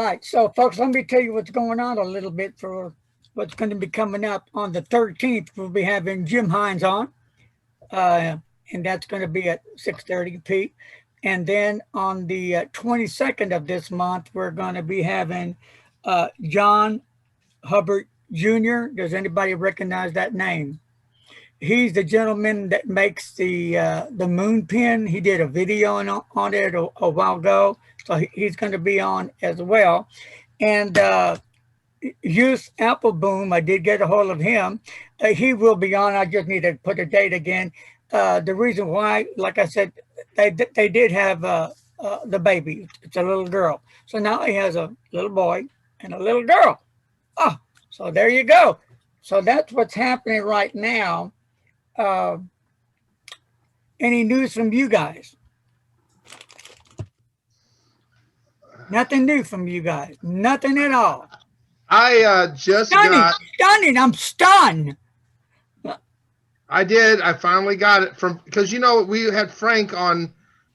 right. So, folks, let me tell you what's going on a little bit for what's going to be coming up. On the 13th, we'll be having Jim Hines on, and that's going to be at 6:30 p. And then on the 22nd of this month, we're going to be having John Hubbard Jr. Does anybody recognize that name? He's the gentleman that makes the moon pin. He did a video on it a while ago, so he's going to be on as well. And Youth Appleboom, I did get a hold of him. He will be on. I just need to put a date again. The reason why, like I said, they did have the baby. It's a little girl. So now he has a little boy and a little girl. Oh, so there you go. So that's what's happening right now. Any news from you guys? Nothing new from you guys. Nothing at all. I just stunning. I'm stunned. I did. I finally got it because we had Frank on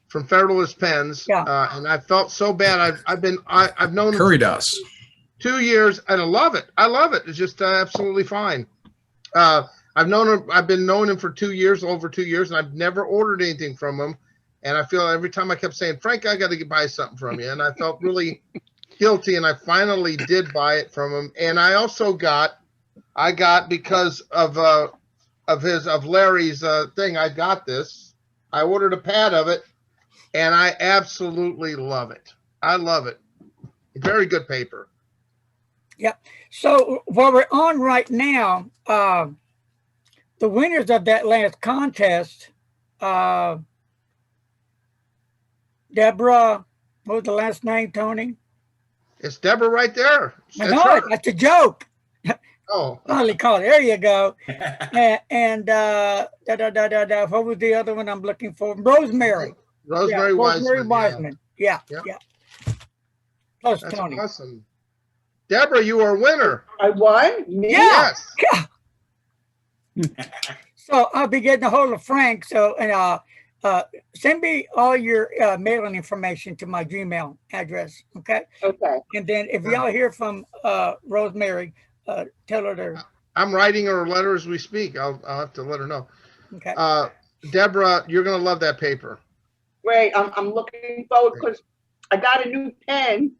from Federalist Pens, and I felt so bad. I've known Curry does 2 years, and I love it. I love it. It's just absolutely fine. I've known him. I've been knowing him for 2 years, over 2 years, and I've never ordered anything from him. And I feel every time I kept saying, Frank, I got to buy something from you, and I felt really guilty, and I finally did buy it from him. And I also got because of Larry's thing. I got this. I ordered a pad of it, and I absolutely love it. I love it. Very good paper. Yep. So what we're on right now, the winners of that last contest, Deborah, what was the last name, Tony? It's Deborah right there. I know it. That's a joke. Oh. Finally caught it. There you go. and what was the other one I'm looking for? Rosemary. Rosemary Wiseman. Yeah. Close, That's Tony. Awesome. Deborah, you are a winner. I won? Me? Yes. So I'll be getting a hold of Frank. So, and send me all your mailing information to my Gmail address. Okay. Okay. And then if y'all hear from Rosemary, tell her to. I'm writing her a letter as we speak. I'll have to let her know. Okay. Deborah, you're gonna love that paper. Great. I'm looking forward because I got a new pen,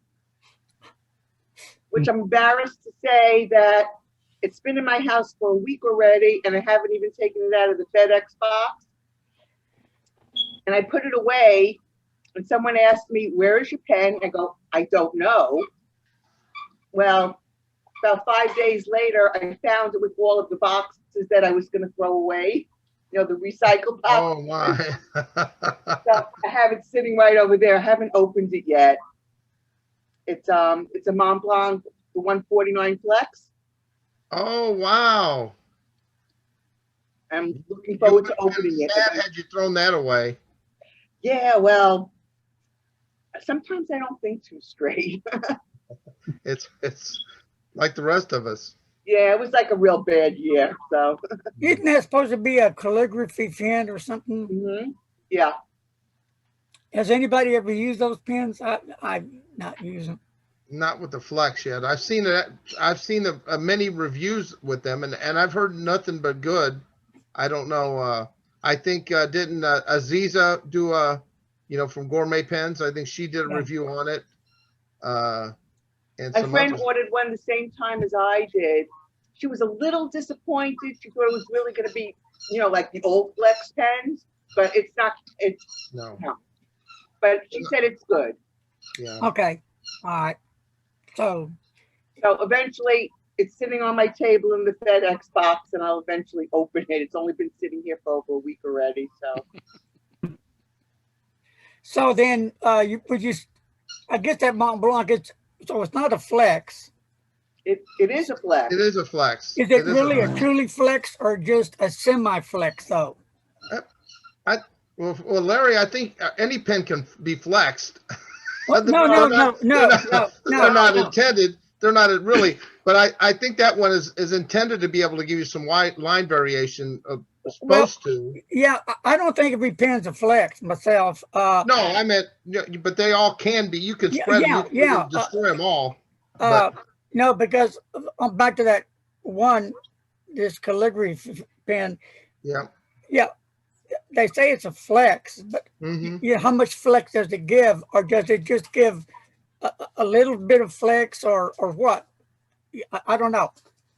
which I'm embarrassed to say that it's been in my house for a week already, and I haven't even taken it out of the FedEx box. And I put it away, and someone asked me, "Where is your pen?" I go, "I don't know." Well, about 5 days later, I found it with all of the boxes that I was going to throw away. The recycle box. Oh my! So I have it sitting right over there. I haven't opened it yet. It's a Mont Blanc, the 149 Flex. Oh wow! I'm looking forward to opening it. Had you thrown that away? Yeah, well, sometimes I don't think too straight. It's like the rest of us. Yeah, it was like a real bad year. So Isn't that supposed to be a calligraphy pen or something? mm-hmm. Yeah. Has anybody ever used those pens? I've not used them. Not with the Flex yet. I've seen it. I've seen many reviews with them, and I've heard nothing but good. I don't know. I think didn't Aziza do from Gourmet Pens? I think she did a review on it. And my friend ordered one the same time as I did. She was a little disappointed. She thought it was really going to be, like the old Flex pens, but it's not. It's no. But she said it's good. Yeah. Okay. All right. So eventually, it's sitting on my table in the FedEx box, and I'll eventually open it. It's only been sitting here for over a week already. So then, I guess that Mont Blanc. It's not a Flex. It is a Flex. It is a Flex. Is it really a truly Flex or just a semi-Flex though? Well, Larry, I think any pen can be flexed. No. They're not intended. They're not really. But I think that one is intended to be able to give you some line variation supposed to. Yeah, I don't think every pen's a flex myself. No, I meant, but they all can be. You can spread them. You can destroy them all. But no, because back to that one, this calligraphy pen. yeah. Yeah, they say it's a flex, but how much flex does it give, or does it just give a little bit of flex, or what? I don't know.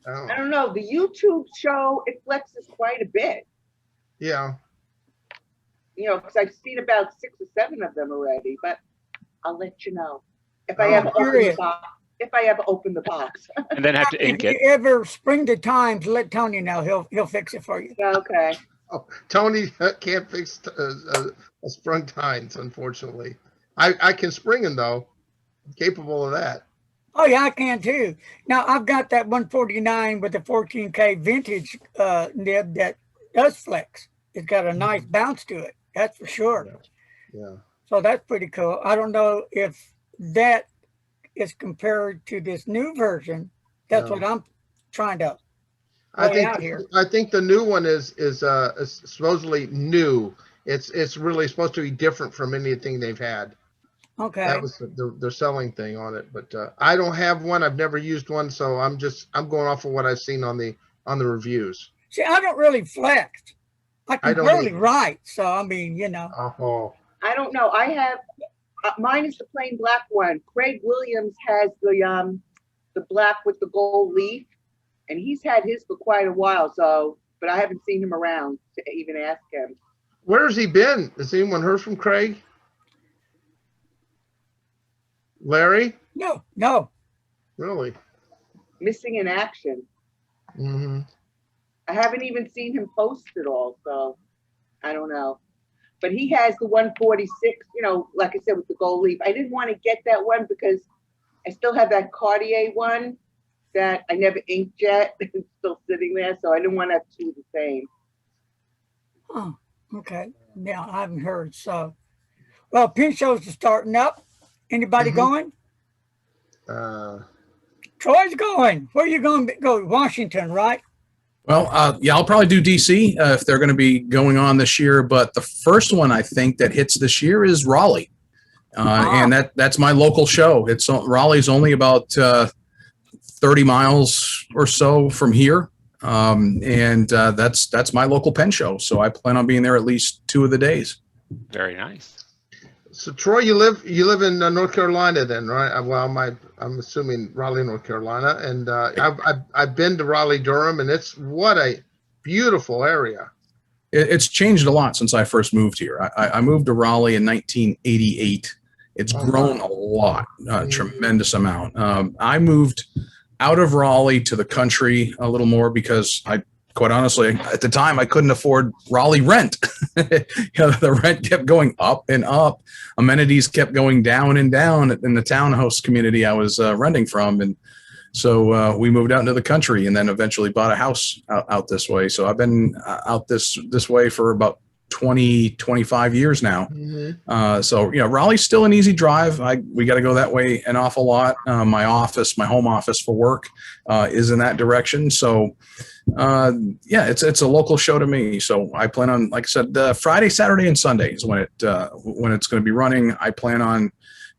I don't know. The YouTube show, it flexes quite a bit. Yeah. You know, because I've seen about 6 or 7 of them already, but I'll let you know if I ever open the box. If I ever open the box. And then have to ink it. If you ever spring the times, let Tony know. He'll fix it for you. Okay. Oh, Tony can't fix a sprung tines, unfortunately. I can spring them though. I'm capable of that. Oh yeah, I can too. Now I've got that 149 with the 14K vintage nib that does flex. It's got a nice bounce to it. That's for sure. Yeah. So that's pretty cool. I don't know if that is compared to this new version. That's what I'm trying to lay out here. I think the new one is supposedly new. It's really supposed to be different from anything they've had. Okay. That was their selling thing on it, but I don't have one. I've never used one, so I'm going off of what I've seen on the reviews. See, I don't really flex. I can barely either. write, so I mean, you know. Oh. I don't know. I have mine is the plain black one. Craig Williams has the black with the gold leaf, and he's had his for quite a while. So, but I haven't seen him around to even ask him. Where has he been? Has anyone heard from Craig? Larry? No. Really? Missing in action. Mm-hmm. I haven't even seen him post it all, so I don't know. But he has the 146, you know, like I said, with the gold leaf. I didn't want to get that one because I still have that Cartier one that I never inked yet. It's still sitting there, so I didn't want to have 2 the same. Oh, okay. Yeah, I haven't heard. So, well, pen shows are starting up. Anybody going? Troy's going. Where are you going to go? Washington, right? Well, yeah, I'll probably do DC if they're going to be going on this year. But the first one I think that hits this year is Raleigh, and that's my local show. Raleigh's only about 30 miles or so from here, and that's my local pen show. So I plan on being there at least 2 of the days. Very nice. So Troy, you live in North Carolina then, right? Well, I'm assuming Raleigh, North Carolina, and I've been to Raleigh, Durham, and it's what a beautiful area. It's changed a lot since I first moved here. I moved to Raleigh in 1988. It's grown a lot, tremendous amount. I moved out of Raleigh to the country a little more because quite honestly, at the time, I couldn't afford Raleigh rent. The rent kept going up and up. Amenities kept going down and down in the townhouse community I was renting from. And so we moved out into the country and then eventually bought a house out this way. So I've been out this way for about 25 years now. So, Raleigh's still an easy drive. We got to go that way an awful lot. My home office for work is in that direction. So, it's a local show to me. So I plan on, like I said, Friday, Saturday, and Sunday is when it's going to be running. I plan on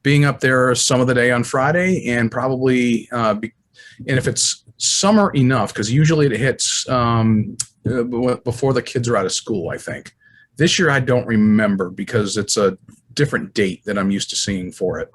being up there some of the day on Friday and probably, and if it's summer enough, because usually it hits before the kids are out of school, I think. This year, I don't remember because it's a different date that I'm used to seeing for it.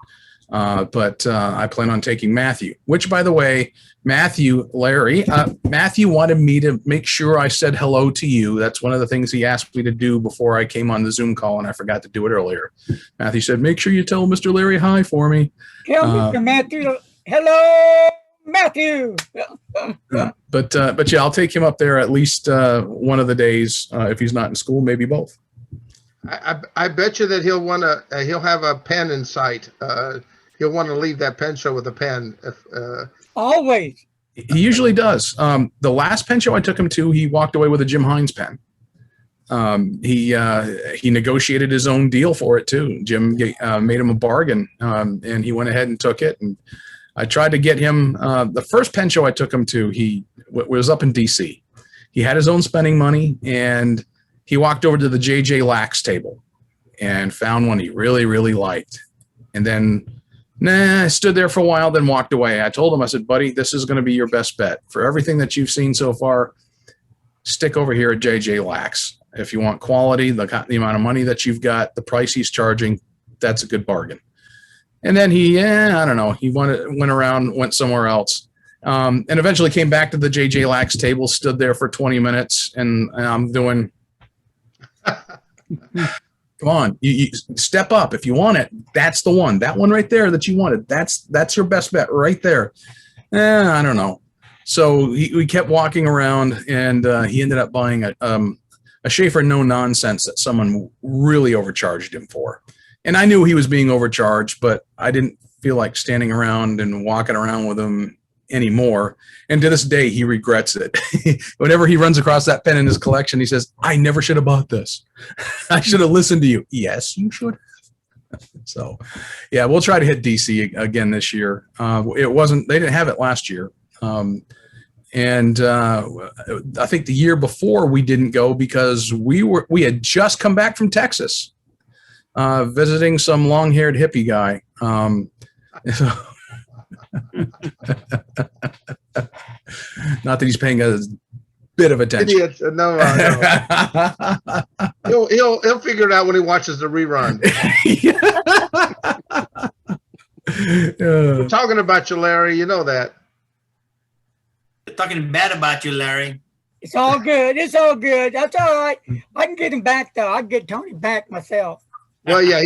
But I plan on taking Matthew, which, by the way, Matthew wanted me to make sure I said hello to you. That's one of the things he asked me to do before I came on the Zoom call, and I forgot to do it earlier. Matthew said, make sure you tell Mr. Larry hi for me. Tell Mr. Matthew, hello, Matthew. But yeah, I'll take him up there at least one of the days. If he's not in school, maybe both. I bet you that he'll have a pen in sight. He'll want to leave that pen show with a pen. Always. He usually does. The last pen show I took him to, he walked away with a Jim Hines pen. He negotiated his own deal for it too. Jim made him a bargain, and he went ahead and took it. And I tried to get him the first pen show I took him to. He was up in DC, he had his own spending money, and he walked over to the JJ Lax table and found one he really, really liked. And then, stood there for a while, then walked away. I told him, I said, buddy, this is going to be your best bet. For everything that you've seen so far, stick over here at JJ Lax. If you want quality, the amount of money that you've got, the price he's charging, that's a good bargain. And then I don't know, he went around, went somewhere else. And eventually came back to the JJ Lax table, stood there for 20 minutes, and I'm doing, come on, you step up. If you want it, that's the one. That one right there that you wanted, that's your best bet right there. I don't know. So we kept walking around, and he ended up buying a Schaefer no nonsense that someone really overcharged him for. And I knew he was being overcharged, but I didn't feel like standing around and walking around with him anymore. And to this day, he regrets it. Whenever he runs across that pen in his collection, he says, I never should have bought this. I should have listened to you. Yes, you should have. So yeah, we'll try to hit DC again this year. They didn't have it last year. And I think the year before we didn't go because we had just come back from Texas, visiting some long-haired hippie guy. Not that he's paying a bit of attention. Idiots. No. He'll figure it out when he watches the rerun. We're talking about you, Larry. You know that. Talking bad about you, Larry. It's all good. It's all good. That's all right. I can get him back, though. I can get Tony back myself. Well, yeah,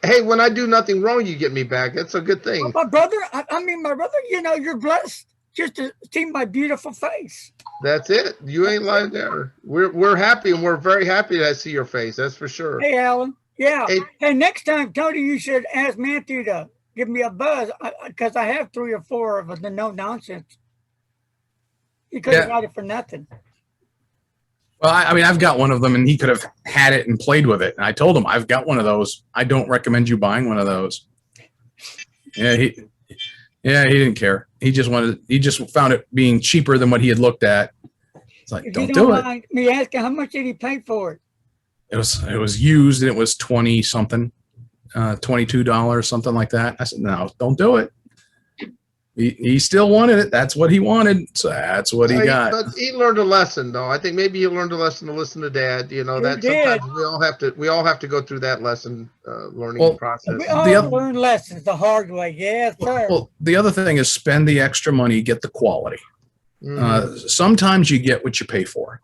hey, when I do nothing wrong, you get me back. That's a good thing. My brother, my brother, you're blessed just to see my beautiful face. That's it. You ain't lying there. We're happy, and we're very happy to see your face. That's for sure. Hey, Alan. Yeah. Hey. Hey, next time, Tony, you should ask Matthew to give me a buzz because I have 3 or 4 of the no nonsense. He could have got it for nothing. Well, I've got one of them, and he could have had it and played with it. And I told him, I've got one of those. I don't recommend you buying one of those. Yeah, he didn't care. He just found it being cheaper than what he had looked at. It's like, don't do it. Me asking, how much did he pay for it? It was used, and it was 20 something, $22, something like that. I said, no, don't do it. He still wanted it. That's what he wanted. So that's what he got. But he learned a lesson, though. I think maybe he learned a lesson to listen to Dad. That sometimes we all have to go through that lesson, learning process. We all learn lessons the hard way. Yes, sir. Well, the other thing is spend the extra money, get the quality. Mm-hmm. Sometimes you get what you pay for.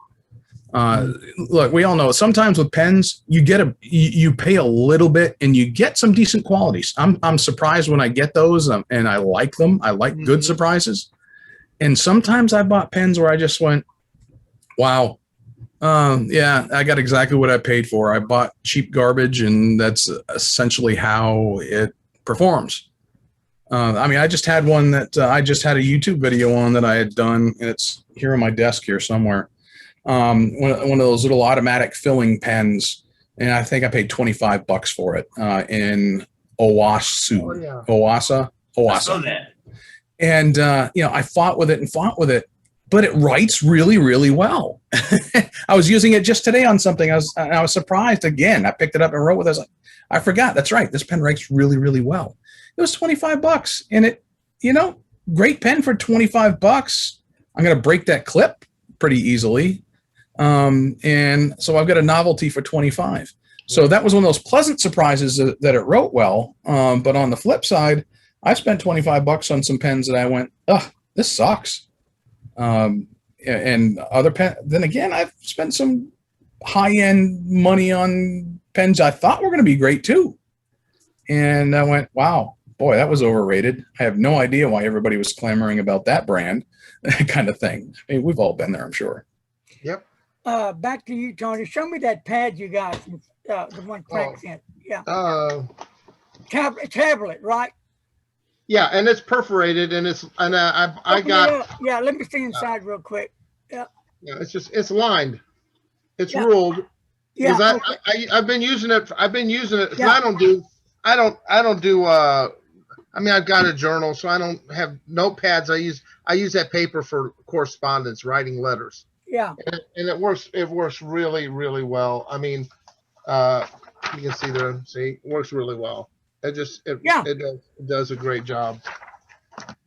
Look, we all know sometimes with pens, you pay a little bit and you get some decent qualities. I'm surprised when I get those and I like them. I like good surprises. And sometimes I bought pens where I just went, wow. Yeah, I got exactly what I paid for. I bought cheap garbage, and that's essentially how it performs. I just had one that I just had a YouTube video on that I had done, and it's here on my desk here somewhere. One of those little automatic filling pens, and I think I paid $25 for it in Owasu. Owasa. I saw that. And I fought with it, but it writes really, really well. I was using it just today on something. I was surprised again. I picked it up and wrote with it. I was like, I forgot. That's right. This pen writes really, really well. It was $25, and it, great pen for $25. I'm going to break that clip pretty easily. And so I've got a novelty for $25. So that was one of those pleasant surprises that it wrote well. But on the flip side, I spent $25 on some pens that I went, this sucks. And other pen. Then again, I've spent some high-end money on pens I thought were going to be great too. And I went, wow, boy, that was overrated. I have no idea why everybody was clamoring about that brand, that kind of thing. I mean, we've all been there, I'm sure. Yep. Back to you, Tony. Show me that pad you got, the one Frank sent. Yeah. Tablet, right? Yeah, and it's perforated, and I got. Yeah, let me see inside real quick. Yeah. Yeah, it's lined. It's ruled. Yeah. Because I've been using it. Yeah. I don't do. I've got a journal, so I don't have notepads. I use that paper for correspondence, writing letters. Yeah. And it works really, really well. I mean, you can see there, see, it works really well. Yeah. It does a great job.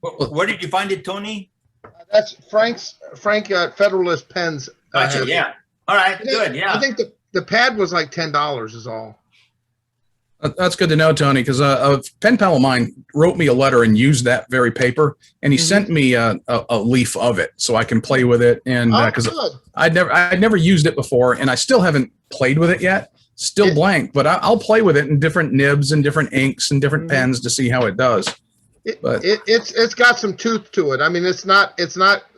Where did you find it, Tony? That's Frank Federalist Pens. Gotcha. has it. Yeah. All right. I think- Good. Yeah. I think the pad was like $10 is all. That's good to know, Tony, because a pen pal of mine wrote me a letter and used that very paper, and he sent me a leaf of it so I can play with it. And because Good. I'd never used it before, and I still haven't played with it yet. Still blank, but I'll play with it in different nibs and different inks and different pens to see how it does. But It's got some tooth to it. I mean, it's not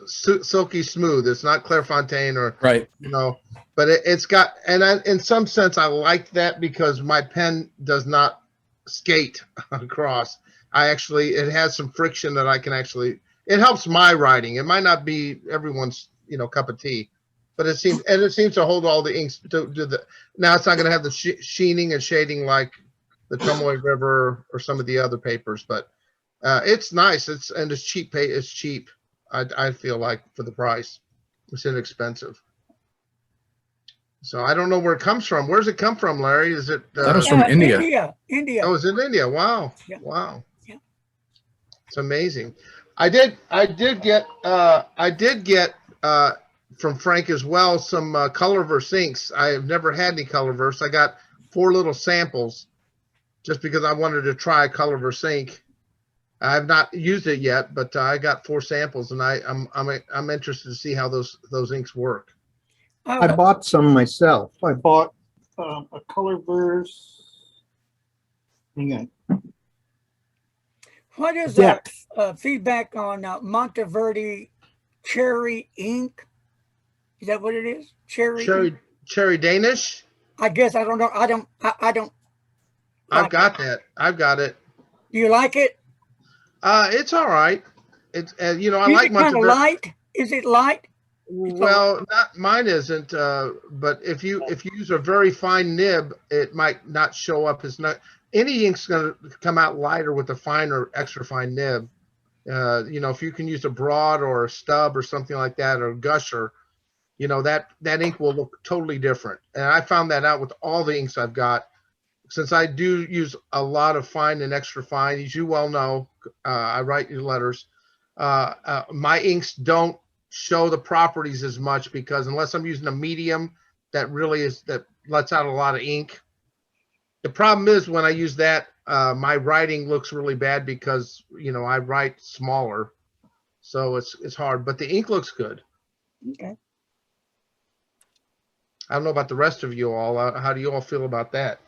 silky smooth. It's not Clairefontaine or right. But it's got, and in some sense, I like that because my pen does not skate across. It has some friction that I can actually. It helps my writing. It might not be everyone's cup of tea, but it seems to hold all the inks to do the. Now it's not going to have the sheening and shading like the Tomoe River or some of the other papers, but. It's nice. It's cheap. It's cheap. I feel like for the price, it's inexpensive. So I don't know where it comes from. Where's it come from, Larry? Is it? That was from India. India. Oh, it's in India. Wow. Yeah. Wow. Yeah. It's amazing. I did get from Frank as well some Colorverse inks. I have never had any Colorverse. I got 4 little samples, just because I wanted to try Colorverse ink. I've not used it yet, but I got 4 samples, and I'm interested to see how those inks work. I bought some myself. I bought a Colorverse. Hang on. What is Depth. feedback on Monteverde cherry ink? Is that what it is? Cherry Danish. I guess I don't know. I don't. I've got that. I've got it. Do you like it? It's all right. It's I Is like it kind of Monteverde. light? Is it light? Well, not mine isn't. But if you use a very fine nib, it might not show up as not. Any ink's going to come out lighter with a finer, extra fine nib. If you can use a broad or a stub or something like that, or a gusher, that ink will look totally different. And I found that out with all the inks I've got. Since I do use a lot of fine and extra fine, as you well know, I write your letters. My inks don't show the properties as much because unless I'm using a medium that lets out a lot of ink. The problem is when I use that, my writing looks really bad because I write smaller, so it's hard. But the ink looks good. Okay. I don't know about the rest of you all. How do you all feel about that?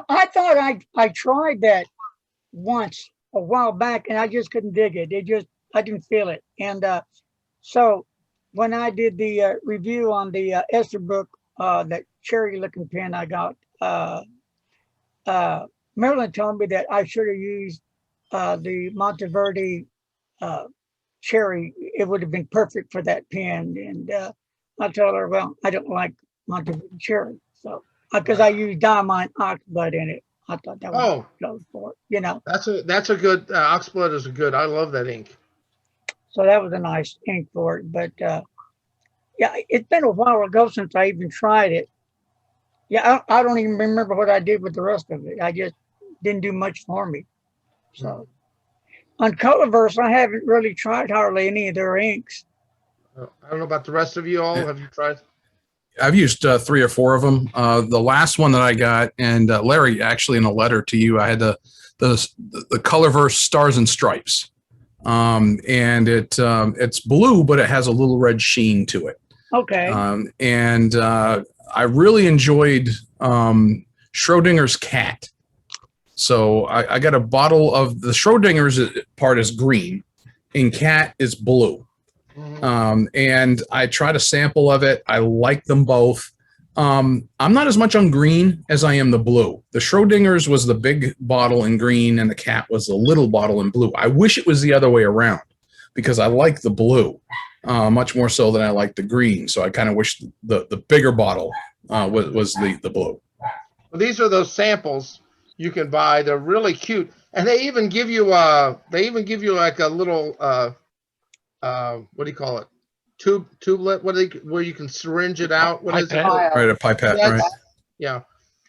I thought I tried that once a while back, and I just couldn't dig it. I didn't feel it. And so when I did the review on the Esterbrook, that cherry-looking pen I got, Marilyn told me that I should have used the Monteverde cherry. It would have been perfect for that pen. And I told her, well, I don't like Monteverde cherry, so. Because I use diamond oxblood in it. I thought that was good for it, That's a good oxblood is a good. I love that ink. So that was a nice ink for it. But yeah, it's been a while ago since I even tried it. Yeah, I don't even remember what I did with the rest of it. I just didn't do much for me. So on Colorverse, I haven't really tried hardly any of their inks. I don't know about the rest of you all. Have you tried? I've used 3 or 4 of them. The last one that I got, and Larry, actually in a letter to you, I had the Colorverse Stars and Stripes, and it's blue, but it has a little red sheen to it. Okay. And I really enjoyed Schrodinger's Cat. So I got a bottle of the Schrodinger's part is green, and Cat is blue. And I tried a sample of it. I like them both. I'm not as much on green as I am the blue. The Schrodinger's was the big bottle in green and the Cat was the little bottle in blue. I wish it was the other way around because I like the blue much more so than I like the green. So I kind of wish the bigger bottle was the blue. Well, these are those samples you can buy. They're really cute. And they even give you like a little what do you call it? tubelet, where you can syringe it out. What is it? Pipette. Right, a pipette, That's- right? Yeah,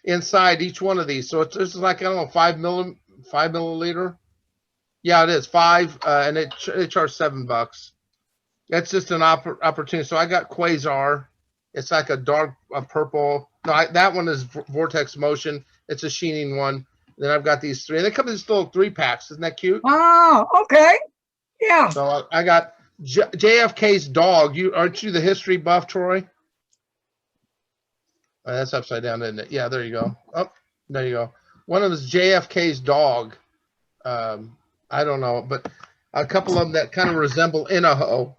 inside each one of these. So it's just like, I don't know, 5 milliliter. Yeah, it is 5, and it charged $7. That's just an opportunity. So I got Quasar. It's like a dark purple. No, that one is Vortex Motion. It's a sheening one. Then I've got these 3, and they come in these little 3-packs. Isn't that cute? Oh, okay. Yeah. So I got JFK's dog. Aren't you the history buff, Troy? That's upside down, isn't it? Yeah, there you go. Oh, there you go. One of them is JFK's dog. I don't know, but a couple of them that kind of resemble Idaho,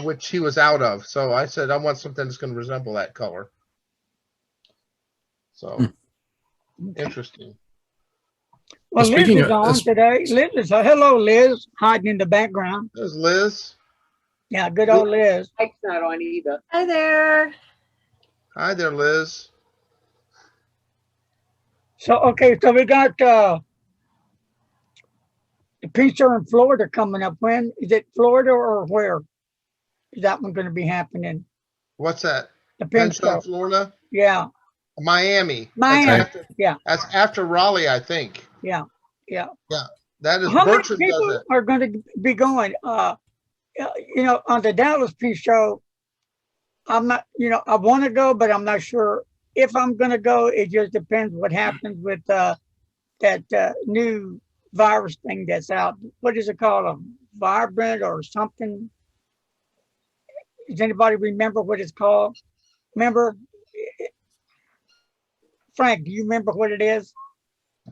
which he was out of. So I said, I want something that's going to resemble that color. So interesting. Well, Well, Liz speaking is of- on today. Liz is hello, Liz, hiding in the background. There's Liz. Yeah, good old Liz. Mike's not on either. Hi there. Hi there, Liz. So okay, so we got the Peace Show in Florida coming up. When is it? Florida or where is that one going to be happening? What's that? The Pen Penn Show, Show. Florida? Yeah, Miami. Miami. That's after Raleigh, I think. Yeah. That is How many Bertram does people it. are going to be going? On the Dallas Peace Show, I'm not. I want to go, but I'm not sure if I'm going to go. It just depends what happens with that new virus thing that's out. What is it called? A vibrant or something? Does anybody remember what it's called? Remember, Frank? Do you remember what it is?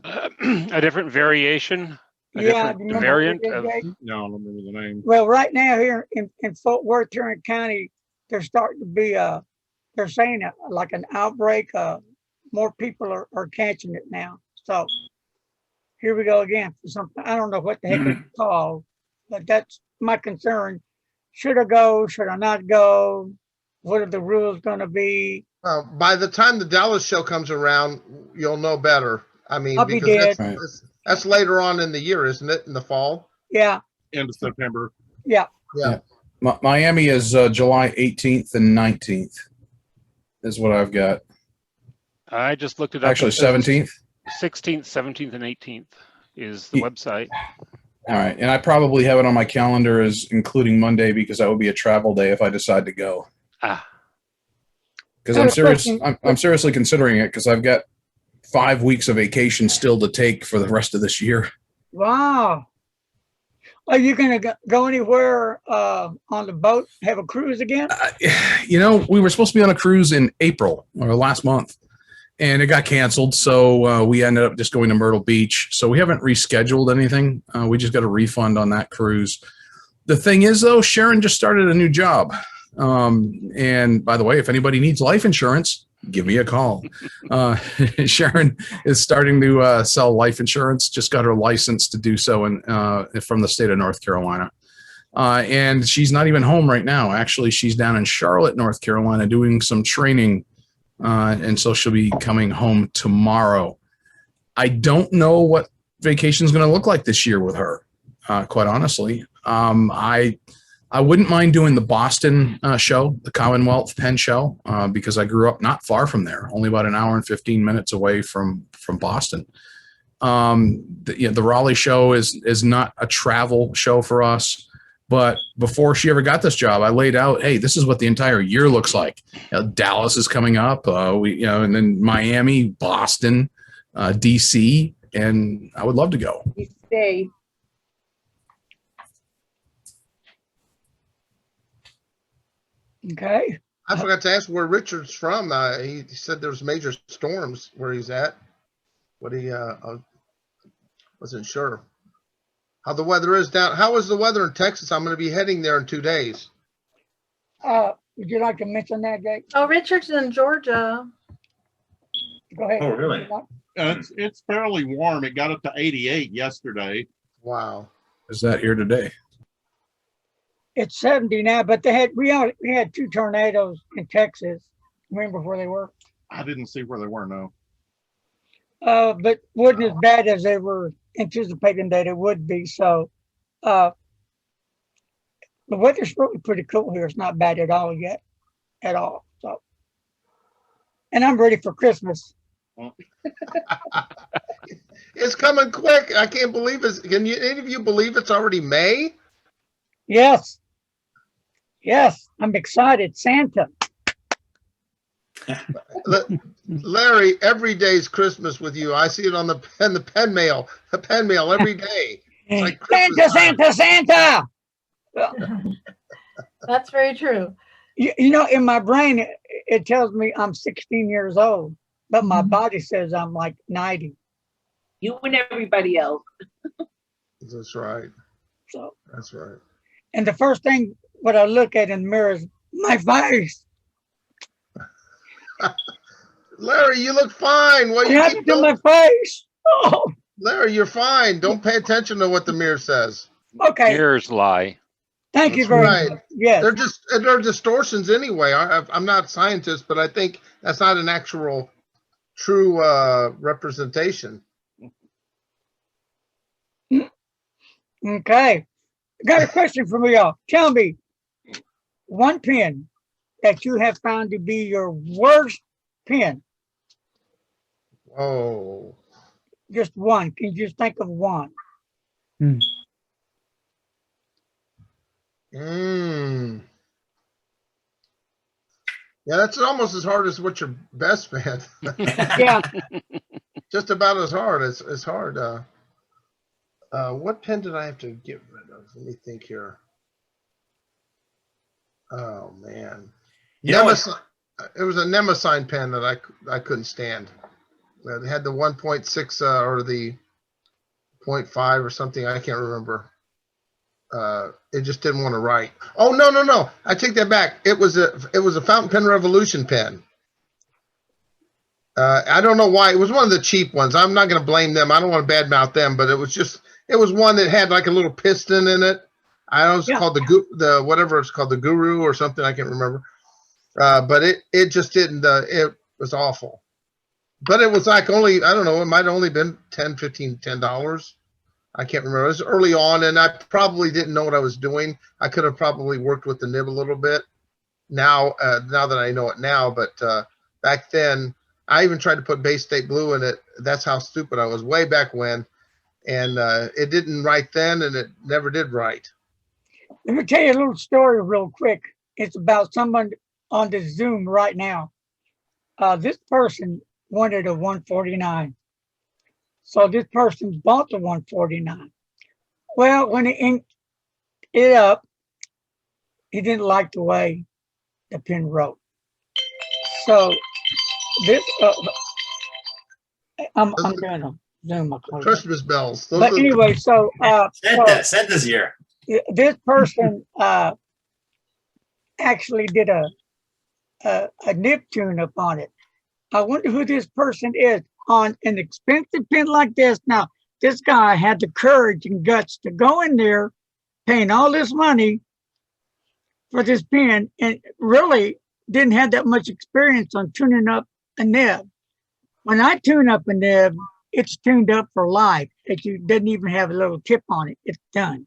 A different variation, a Yeah, different do you remember variant what it is, of. Jake? No, I don't remember the name. Well, right now here in Fort Worth, Tarrant County, there's starting to be they're saying like an outbreak. More people are catching it now. So here we go again for something. I don't know what the heck it's called, but that's my concern. Should I go? Should I not go? What are the rules going to be? By the time the Dallas show comes around, you'll know better. I mean, I'll be because dead. that's later on in the year, isn't it? In the fall? Yeah, End of September. yeah. Yeah. Miami is July 18th and 19th is what I've got. I just looked it up. Actually, It says 17th. 16th, 17th, and 18th is the website. All right. And I probably have it on my calendar as including Monday because that would be a travel day if I decide to go. Ah, Because I I'm have a serious. question. I'm seriously considering it because I've got 5 weeks of vacation still to take for the rest of this year. Wow. Are you going to go anywhere on the boat? Have a cruise again? We were supposed to be on a cruise in April or last month, and it got canceled. So we ended up just going to Myrtle Beach. So we haven't rescheduled anything. We just got a refund on that cruise. The thing is, though, Sharon just started a new job. And by the way, if anybody needs life insurance, give me a call. Sharon is starting to sell life insurance, just got her license to do so from the state of North Carolina. And she's not even home right now. Actually, she's down in Charlotte, North Carolina, doing some training. And so she'll be coming home tomorrow. I don't know what vacation is going to look like this year with her, quite honestly. I wouldn't mind doing the Boston show, the Commonwealth Pen Show, because I grew up not far from there, only about an hour and 15 minutes away from Boston. The Raleigh show is not a travel show for us, but before she ever got this job, I laid out, hey, this is what the entire year looks like. Dallas is coming up, and then Miami, Boston, DC, and I would love to go. You stay. Okay. I forgot to ask where Richard's from. He said there's major storms where he's at. Wasn't sure how the weather is down. How is the weather in Texas? I'm going to be heading there in 2 days. Would you like to mention that, Jake? Oh, Richard's in Georgia. Go ahead. Oh, really? It's fairly warm. It got up to 88 yesterday. Wow. Is that here today? It's 70 now, but we had 2 tornadoes in Texas. Remember where they were? I didn't see where they were, no. But wasn't as bad as they were anticipating that it would be. So The weather's really pretty cool here. It's not bad at all yet, at all. So, and I'm ready for Christmas. It's coming quick. I can't believe it. Can any of you believe it's already May? Yes. Yes, I'm excited. Santa. Larry, every day's Christmas with you. I see it on the pen mail every day. It's like Christmas Santa, time. Santa, Santa. That's very true. You know, in my brain, it tells me I'm 16 years old, but my body says I'm like 90. You and everybody else. That's right. So That's right. and the first thing what I look at in the mirror is my face. Larry, you look fine. What What you happened keep to my face? Oh, Larry, you're fine. Don't pay attention to what the mirror says. okay. Mirrors lie. Thank you That's very right. much. Yes. They're distortions anyway. I'm not a scientist, but I think that's not an actual true representation. Okay. Got a question for y'all. Tell me one pen that you have found to be your worst pen. Oh, Just one. Can you just think of one? yeah, that's almost as hard as what's your best pen. Yeah. Just about as hard. It's hard. What pen did I have to get rid of? Let me think here. Oh man, You know what? It was a Nemesign pen that I couldn't stand. It had the 1.6 or the 0.5 or something. I can't remember. It just didn't want to write. Oh no! I take that back. It was a Fountain Pen Revolution pen. I don't know why. It was one of the cheap ones. I'm not going to blame them. I don't want to badmouth them, but it was one that had like a little piston in it. I don't know, it's called the whatever it's called, the Guru or something. I can't remember. But it just didn't. It was awful. But it was like only, I don't know, it might have only been $10. I can't remember. It was early on, and I probably didn't know what I was doing. I could have probably worked with the nib a little bit now that I know it now. But back then, I even tried to put Bay State Blue in it. That's how stupid I was way back when. And it didn't write then, and it never did write. Let me tell you a little story real quick. It's about someone on the Zoom right now. This person wanted a 149. So this person bought the 149. Well, when he inked it up, he didn't like the way the pen wrote. So this, I'm doing a Zoom. Christmas bells. Those But are- anyway, so Santa's here. this person actually did a nib tune up on it. I wonder who this person is on an expensive pen like this. Now, this guy had the courage and guts to go in there, paying all this money for this pen, and really didn't have that much experience on tuning up a nib. When I tune up a nib, it's tuned up for life. It doesn't even have a little tip on it. It's done.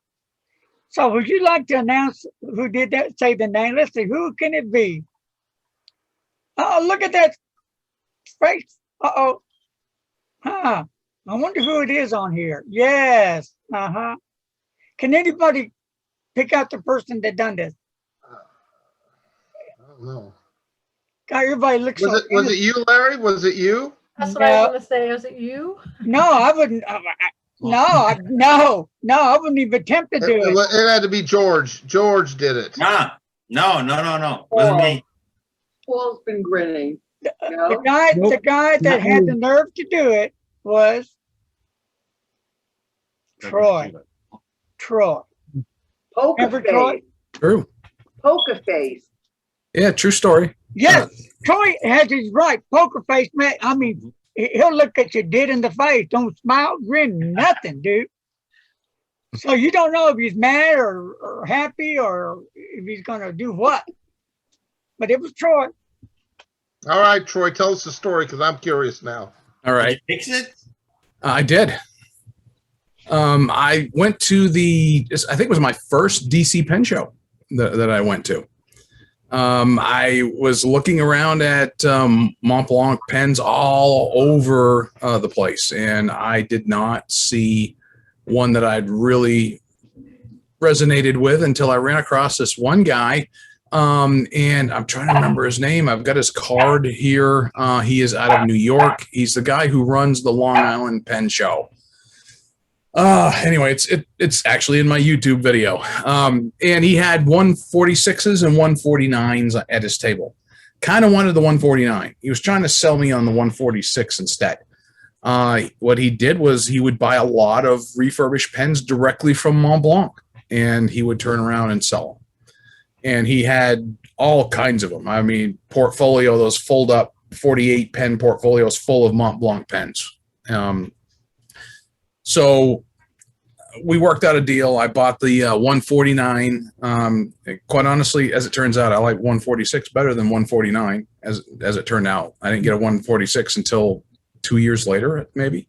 So would you like to announce who did that? Say the name. Let's see, who can it be? Oh, look at that face. Uh-oh. Huh. I wonder who it is on here. Yes. Uh-huh. Can anybody pick out the person that done this? I don't know. God, everybody looks Was it you, Larry? Was it you? That's what I was going to say. Was it you? No, I wouldn't. No, I wouldn't even attempt to do it. It had to be George. George did it. No. Wasn't me. Paul's been grinning. The guy that had the nerve to do it was Troy. Poker Remember Troy? face. True. Poker face. Yeah, true story. Yes, Troy has his right. Poker face, man. I mean, he'll look at you dead in the face. Don't smile, grin, nothing, dude. So you don't know if he's mad or happy or if he's going to do what. But it was Troy. All right, Troy, tell us the story because I'm curious now. All right. Fix it. I did. I went to I think it was my first DC pen show. that I went to. I was looking around at Mont Blanc pens all over the place, and I did not see one that I'd really resonated with until I ran across this one guy. And I'm trying to remember his name. I've got his card here. He is out of New York. He's the guy who runs the Long Island Pen Show. Anyway, it's actually in my YouTube video. And he had 146s and 149s at his table. Kind of wanted the 149. He was trying to sell me on the 146 instead. What he did was he would buy a lot of refurbished pens directly from Mont Blanc, and he would turn around and sell them. And he had all kinds of them. I mean, portfolio, those fold up 48 pen portfolios full of Mont Blanc pens. So we worked out a deal. I bought the 149. Quite honestly, as it turns out, I like 146 better than 149 as it turned out. I didn't get a 146 until 2 years later, maybe.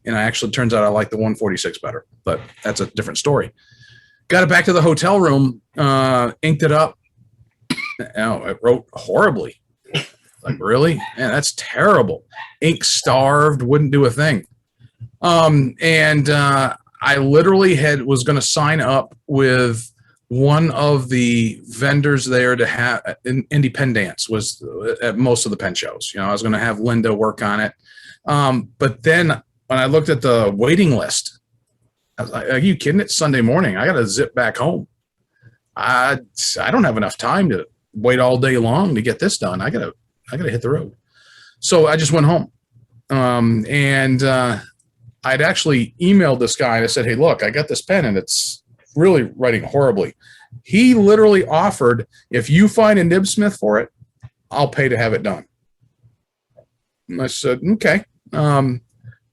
And turns out I like the 146 better, but that's a different story. Got it back to the hotel room, inked it up. It wrote horribly. Like, really? Man, that's terrible. Ink starved, wouldn't do a thing. I literally was going to sign up with one of the vendors there to have Independence was at most of the pen shows. I was going to have Linda work on it. But then when I looked at the waiting list, I was like, are you kidding? It's Sunday morning. I got to zip back home. I don't have enough time to wait all day long to get this done. I gotta hit the road. So I just went home. I'd actually emailed this guy and I said, hey, look, I got this pen and it's really writing horribly. He literally offered, if you find a nibsmith for it, I'll pay to have it done. And I said, okay.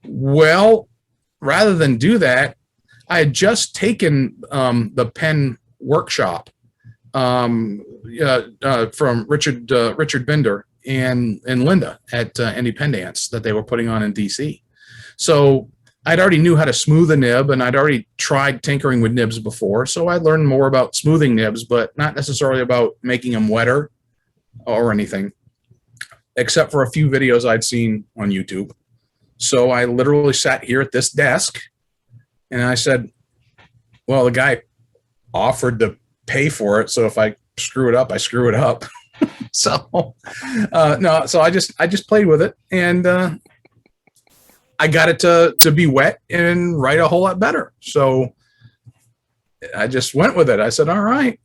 Well, rather than do that, I had just taken the pen workshop from Richard Binder and Linda at Independence that they were putting on in DC. So I'd already knew how to smooth a nib, and I'd already tried tinkering with nibs before. So I learned more about smoothing nibs, but not necessarily about making them wetter or anything, except for a few videos I'd seen on YouTube. So I literally sat here at this desk and I said, well, the guy offered to pay for it. So if I screw it up, I screw it up. So I just played with it, and I got it to be wet and write a whole lot better. So I just went with it. I said, all right,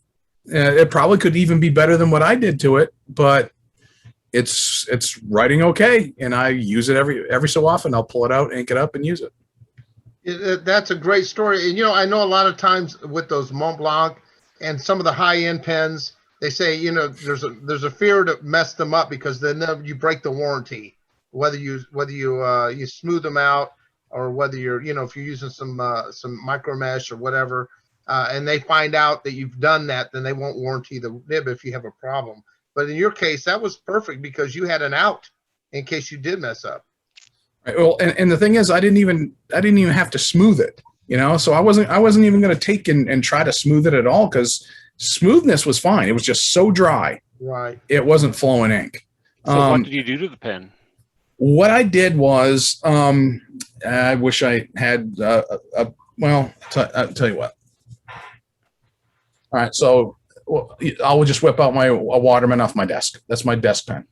it probably could even be better than what I did to it, but it's writing okay. And I use it every so often. I'll pull it out, ink it up, and use it. That's a great story. And, I know a lot of times with those Mont Blanc and some of the high-end pens, they say, there's a fear to mess them up because then you break the warranty, whether you smooth them out or whether you're, if you're using some micro mesh or whatever, and they find out that you've done that, then they won't warranty the nib if you have a problem. But in your case, that was perfect because you had an out in case you did mess up. Right. Well, and the thing is, I didn't even have to smooth it, so I wasn't even going to take and try to smooth it at all because smoothness was fine. It was just so dry. Right. It wasn't flowing ink. So what did you do to the pen? What I did was, I wish I had, I'll tell you what. All right. So I'll just whip out a Waterman off my desk. That's my desk pen.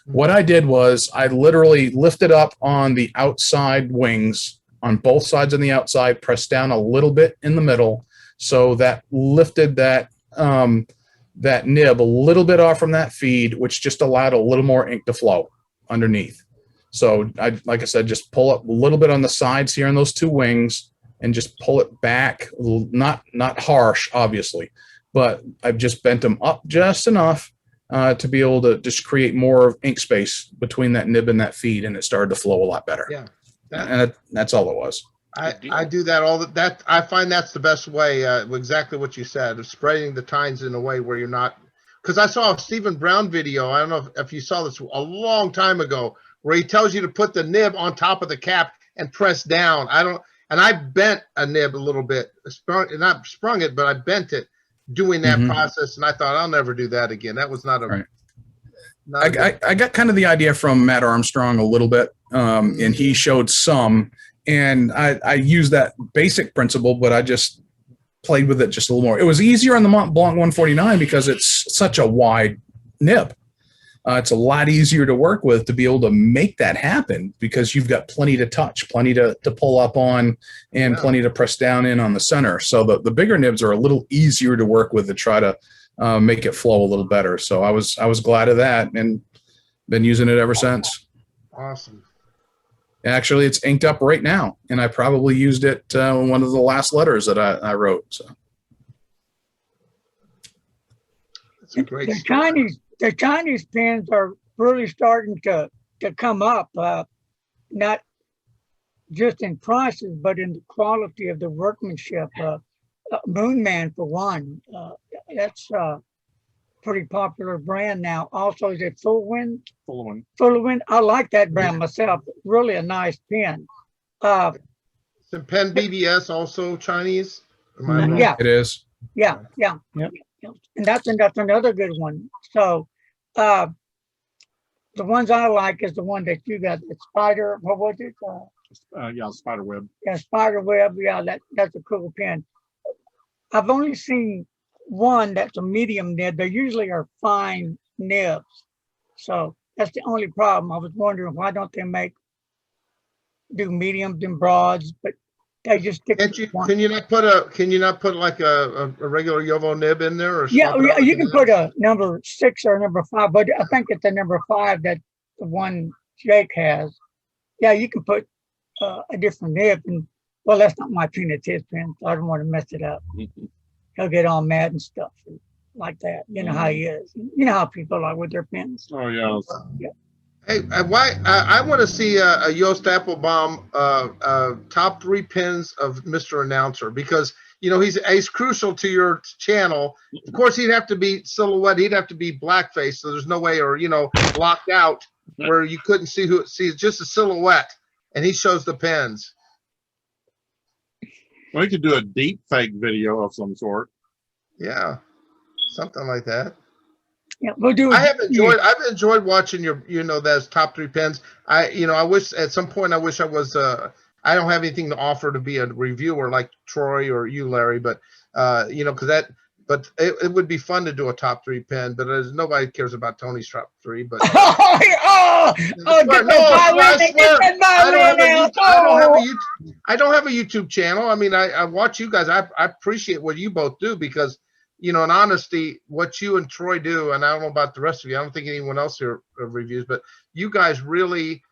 What I did was I literally lifted up on the outside wings on both sides on the outside, pressed down a little bit in the middle. So that lifted that nib a little bit off from that feed, which just allowed a little more ink to flow underneath. So like I said, just pull up a little bit on the sides here on those two wings and just pull it back, not harsh, obviously, but I've just bent them up just enough to be able to just create more ink space between that nib and that feed, and it started to flow a lot better. Yeah. And that's all it was. I do that that I find that's the best way, exactly what you said, of spreading the tines in a way where you're not, because I saw a Stephen Brown video, I don't know if you saw this a long time ago, where he tells you to put the nib on top of the cap and press down. I bent a nib a little bit, not sprung it, but I bent it. doing that Mhm. process, and I thought I'll never do that again. That was not a. Right. Not a good- I got kind of the idea from Matt Armstrong a little bit, and he showed some, and I used that basic principle, but I just played with it just a little more. It was easier on the Mont Blanc 149 because it's such a wide nib. It's a lot easier to work with to be able to make that happen because you've got plenty to touch, plenty to pull up on, and plenty to press down in on the center. So the bigger nibs are a little easier to work with to try to make it flow a little better. So I was glad of that and been using it ever since. Awesome. Actually, it's inked up right now, and I probably used it in one of the last letters that I wrote. So That's a great. The Chinese pens are really starting to come up, not just in prices, but in the quality of the workmanship. Moon Man, for one, that's a pretty popular brand now. Also, is it Full Wind? Full one. Full Wind. I like that brand myself. Really a nice pen. So Pen BBS also Chinese. Am I wrong? Yeah, it is. yeah. And that's another good one. So the ones I like is the one that you got, the Spider, what was it? Yeah, spider web. Yeah, Spider Web. Yeah, that's a cool pen. I've only seen one that's a medium nib. They usually are fine nibs. So that's the only problem. I was wondering why don't they do mediums and broads, but they just stick Can't with you? one. Can you not put like a regular Yovo nib in there? Or Yeah, swap it out you with can the put nibs? a number 6 or number 5, but I think it's a number 5 that the one Jake has. Yeah, you can put a different nib, and well, that's not my pen, it's his pen, so I don't want to mess it up. He'll get all mad and stuff like that. You know how he is. You know how people are with their pens. Oh, yeah. Hey, I want to see a Yost Applebaum top 3 pins of Mr. Announcer, because he's crucial to your channel. Of course, he'd have to be silhouette. He'd have to be blackface, so there's no way, or blocked out where you couldn't see just a silhouette, and he shows the pins. We could do a deep fake video of some sort. Yeah, something like that. Yeah, we'll do it. I've enjoyed watching your, those top 3 pins. I wish at some point I was, I don't have anything to offer to be a reviewer like Troy or you, Larry, but, but it would be fun to do a top 3 pin, but nobody cares about Tony's top 3, but. I don't have a YouTube channel. I mean, I watch you guys. I appreciate what you both do because, in honesty, what you and Troy do, and I don't know about the rest of you. I don't think anyone else here reviews, but you guys really,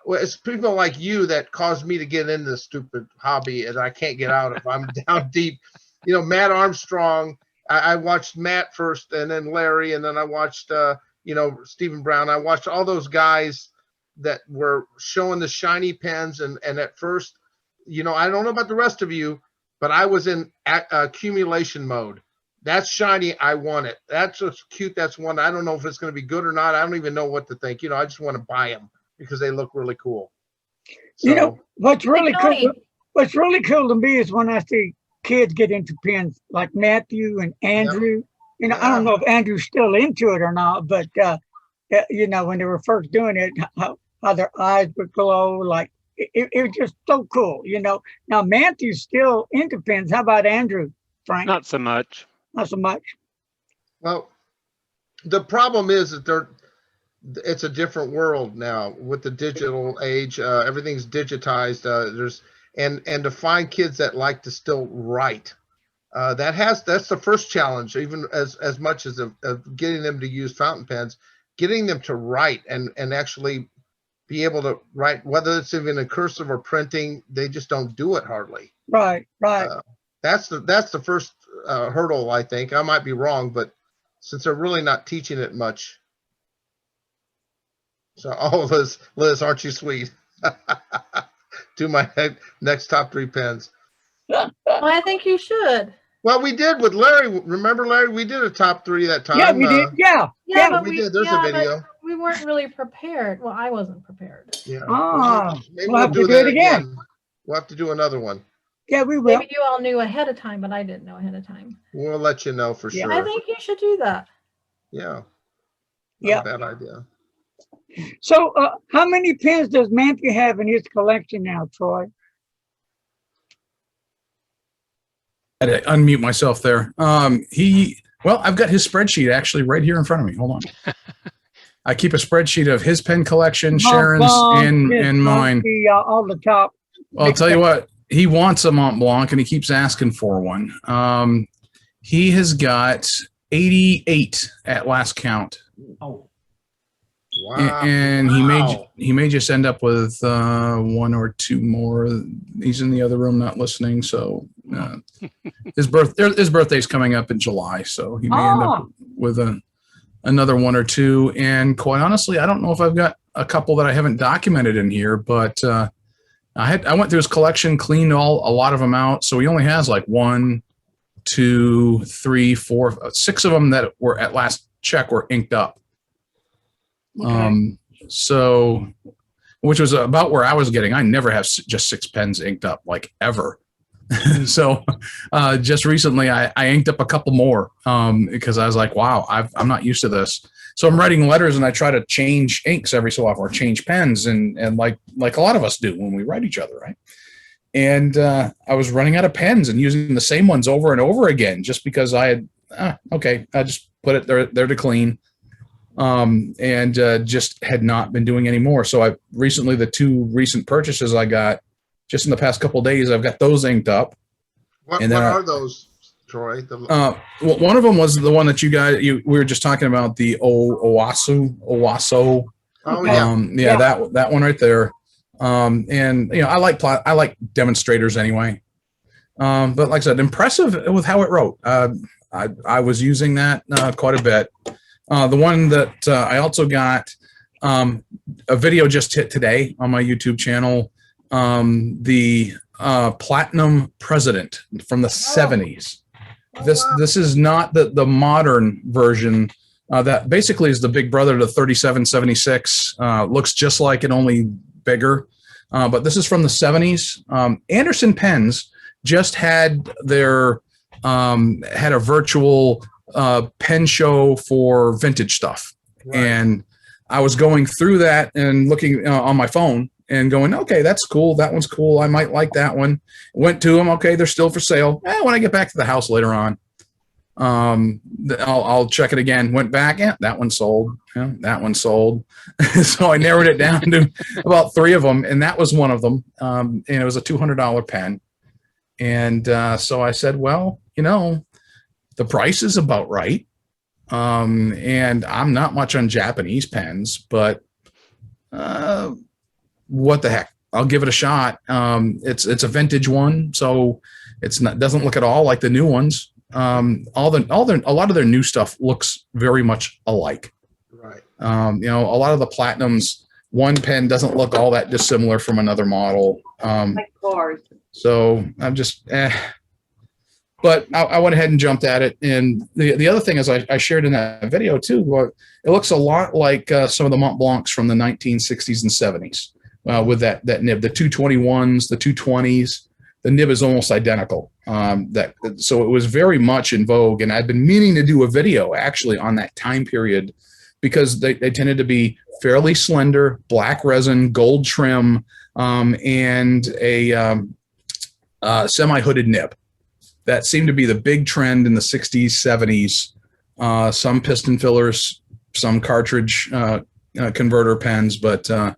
it's people like you that caused me to get into this stupid hobby, and I can't get out if I'm down deep. Matt Armstrong. I watched Matt first, and then Larry, and then I watched, Stephen Brown. I watched all those guys that were showing the shiny pens, and at first, I don't know about the rest of you, but I was in accumulation mode. That's shiny. I want it. That's just cute. That's one. I don't know if it's going to be good or not. I don't even know what to think. I just want to buy them because they look really cool. So, what's really cool. What's really cool to me is when I see kids get into pens like Matthew and Andrew. I don't know if Andrew's still into it or not, but when they were first doing it, how their eyes would glow, like it was just so cool. Now Matthew's still into pens. How about Andrew, Frank? Not so much. Not so much. Well, the problem is that it's a different world now with the digital age. Everything's digitized. And to find kids that like to still write, that's the first challenge, even as much as of getting them to use fountain pens, getting them to write and actually be able to write, whether it's even in cursive or printing. They just don't do it hardly. Right. That's the first hurdle, I think. I might be wrong, but since they're really not teaching it much. So, Liz, aren't you sweet? Do my next top 3 pens. Well, I think you should. Well, we did with Larry. Remember, Larry? We did a top 3 that time. Yeah, we did. Yeah, but we did. There's a video. We weren't really prepared. Well, I wasn't prepared. Yeah. Ah, Maybe we'll have to do it again. We'll have to do another one. Yeah, we will. Maybe you all knew ahead of time, but I didn't know ahead of time. We'll let you know for Yeah. sure. I think you should do that. Yeah. Yeah. Not a bad idea. So, how many pens does Matthew have in his collection now, Troy? I had to unmute myself there. Well, I've got his spreadsheet actually right here in front of me. Hold on. I keep a spreadsheet of his pen collection, Sharon's, and mine. All the top. Well, I'll tell you what, he wants a Mont Blanc and he keeps asking for one. He has got 88 at last count. Oh, Wow. And Wow. he may just end up with one or two more. He's in the other room not listening, so his birthday's coming up in July, so he may end up with another one or two. And quite honestly, I don't know if I've got a couple that I haven't documented in here, but I went through his collection, cleaned a lot of them out, so he only has like 1, 2, 3, 4, 6 of them that were at last check were inked up. Okay. So, which was about where I was getting. I never have just 6 pens inked up, like ever. So, just recently I inked up a couple more because I was like, wow, I'm not used to this. So I'm writing letters and I try to change inks every so often or change pens and like a lot of us do when we write each other, right? And I was running out of pens and using the same ones over and over again just because I had, I just put it there to clean. And just had not been doing any more. So I recently, the 2 recent purchases I got just in the past couple of days, I've got those inked up. What And then are those, Troy? Well, one of them was the one that we were just talking about, the Owasso. Oh yeah. That one right there. And I like demonstrators anyway. But like I said, impressive with how it wrote. I was using that quite a bit. The one that I also got a video just hit today on my YouTube channel, the Platinum President from the 70s. This is not the modern version that basically is the big brother to the 3776. Looks just like it, only bigger. But this is from the 70s. Anderson Pens just had their had a virtual pen show for vintage stuff. Right. And I was going through that and looking on my phone and going, okay, that's cool. That one's cool. I might like that one. Went to them. Okay, they're still for sale. When I get back to the house later on, I'll check it again. Went back. Yeah, that one sold. Yeah, that one sold. So I narrowed it down to about 3 of them, and that was one of them. And it was a $200 pen. And so I said, well, the price is about right. And I'm not much on Japanese pens, but what the heck? I'll give it a shot. It's a vintage one, so doesn't look at all like the new ones. A lot of their new stuff looks very much alike. Right. A lot of the Platinums, one pen doesn't look all that dissimilar from another model. Like cars. So I'm just But I went ahead and jumped at it. And the other thing is I shared in that video too, it looks a lot like some of the Mont Blancs from the 1960s and 70s with that nib, the 221s, the 220s. The nib is almost identical. So it was very much in vogue. And I've been meaning to do a video actually on that time period because they tended to be fairly slender, black resin, gold trim, and a semi-hooded nib. That seemed to be the big trend in the 60s, 70s. Some piston fillers, some cartridge converter pens, but I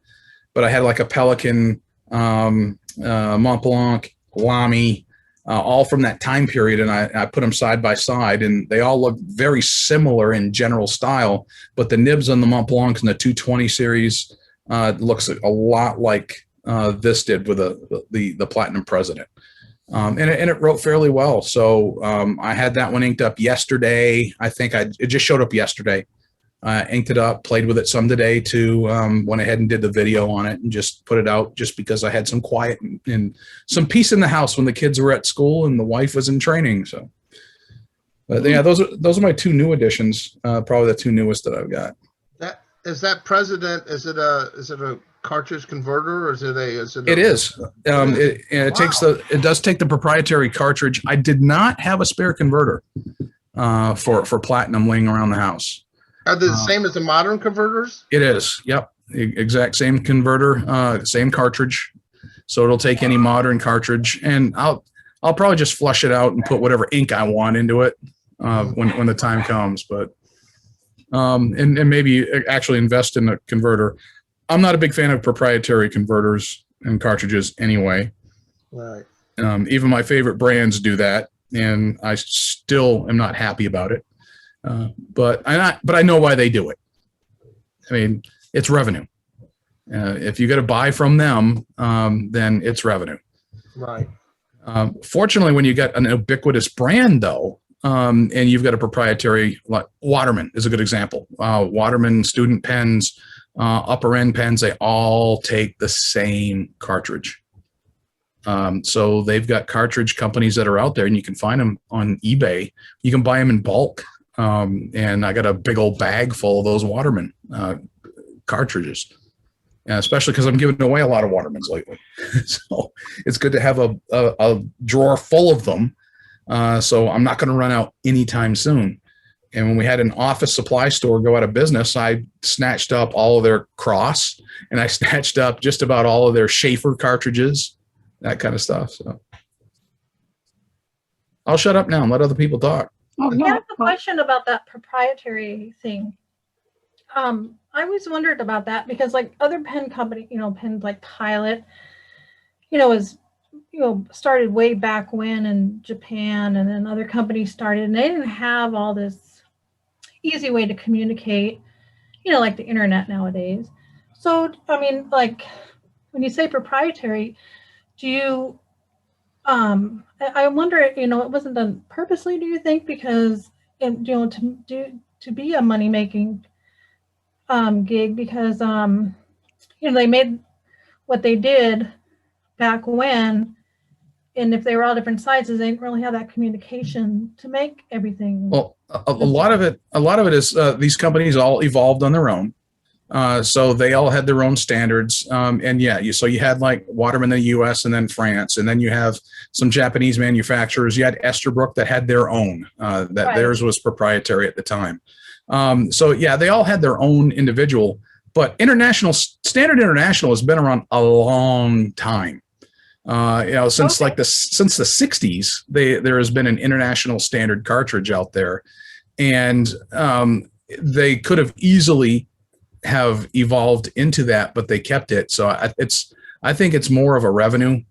had like a Pelican, Mont Blanc, Lamy, all from that time period, and I put them side by side, and they all look very similar in general style. But the nibs on the Mont Blancs and the 220 series looks a lot like this did with the Platinum President. And it wrote fairly well. So I had that one inked up yesterday. I think it just showed up yesterday. Inked it up, played with it some today too. Went ahead and did the video on it and just put it out just because I had some quiet and some peace in the house when the kids were at school and the wife was in training. So, but yeah, those are my 2 new additions. Probably the 2 newest that I've got. That President. Is it a cartridge converter, or is it a? It is. It does take the proprietary cartridge. I did not have a spare converter for platinum laying around the house. Are they the same as the modern converters? It is. Yep. Exact same converter, same cartridge. So it'll take any modern cartridge, and I'll probably just flush it out and put whatever ink I want into it when the time comes. But and maybe actually invest in a converter. I'm not a big fan of proprietary converters and cartridges anyway. Right. Even my favorite brands do that, and I still am not happy about it. But I know why they do it. I mean, it's revenue. If you got to buy from them, then it's revenue. Right. Fortunately, when you get an ubiquitous brand, though, and you've got a proprietary, like Waterman is a good example. Waterman student pens, upper end pens, they all take the same cartridge. So they've got cartridge companies that are out there, and you can find them on eBay. You can buy them in bulk. And I got a big old bag full of those Waterman cartridges. Especially because I'm giving away a lot of Watermans lately. So it's good to have a drawer full of them. So I'm not going to run out anytime soon. And when we had an office supply store go out of business, I snatched up all of their Cross, and I snatched up just about all of their Schaefer cartridges, that kind of stuff. So I'll shut up now and let other people talk. I have a question about that proprietary thing. I always wondered about that because like other pen company, pens like Pilot, was, started way back when in Japan, and then other companies started, and they didn't have all this easy way to communicate, like the internet nowadays. So, I mean, like when you say proprietary, do you, I wonder, it wasn't done purposely, do you think? Because, to be a money-making gig, because they made what they did back when, and if they were all different sizes, they didn't really have that communication to make everything. Well, a lot of it is these companies all evolved on their own, so they all had their own standards. And yeah, so you had like Waterman in the U.S. and then France, and then you have some Japanese manufacturers. You had Esterbrook that had their own. Theirs was proprietary at the time. So yeah, they all had their own individual, but Standard International has been around a long time. Since the 60s, there has been an international standard cartridge out there, and they could have easily have evolved into that, but they kept it. So I think it's more of a revenue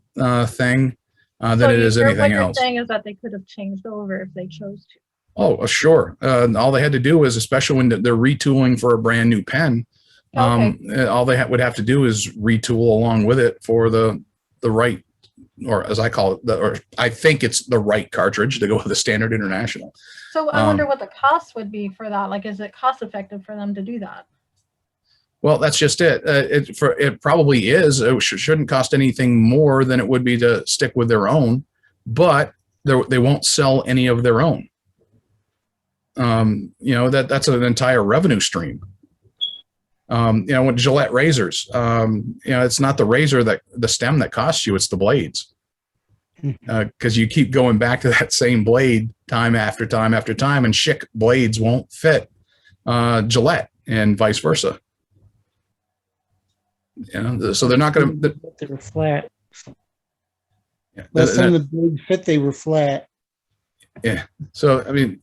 thing than it is anything else. What you're saying is that they could have changed over if they chose to. Oh, sure. All they had to do is, especially when they're retooling for a brand new pen, all they would have to do is retool along with it for the right, or as I call it, or I think it's the right cartridge to go with the Standard International. So I wonder what the cost would be for that. Like, is it cost effective for them to do that? Well, that's just it. It probably is. It shouldn't cost anything more than it would be to stick with their own, but they won't sell any of their own. That's an entire revenue stream. With Gillette razors, it's not the razor the stem that costs you, it's the blades. Because you keep going back to that same blade time after time after time, and Schick blades won't fit Gillette, and vice versa. So they're not going to. They were flat. Yeah, Last time the blade fit, they were flat. Yeah. So I mean,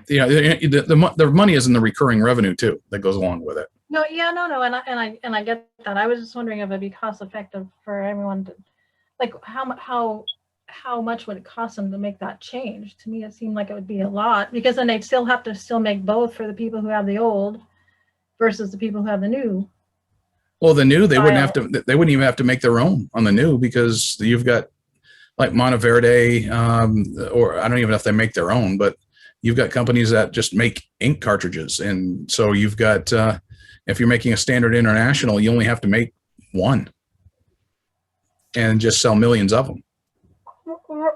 the money is in the recurring revenue too that goes along with it. No, and I get that. I was just wondering if it'd be cost effective for everyone to, like, how much would it cost them to make that change? To me, it seemed like it would be a lot, because then they'd still have to make both for the people who have the old versus the people who have the new. Well, the new, they wouldn't even have to make their own on the new, because you've got like Monteverde, or I don't even know if they make their own, but you've got companies that just make ink cartridges. And so you've got, if you're making a Standard International, you only have to make one and just sell millions of them.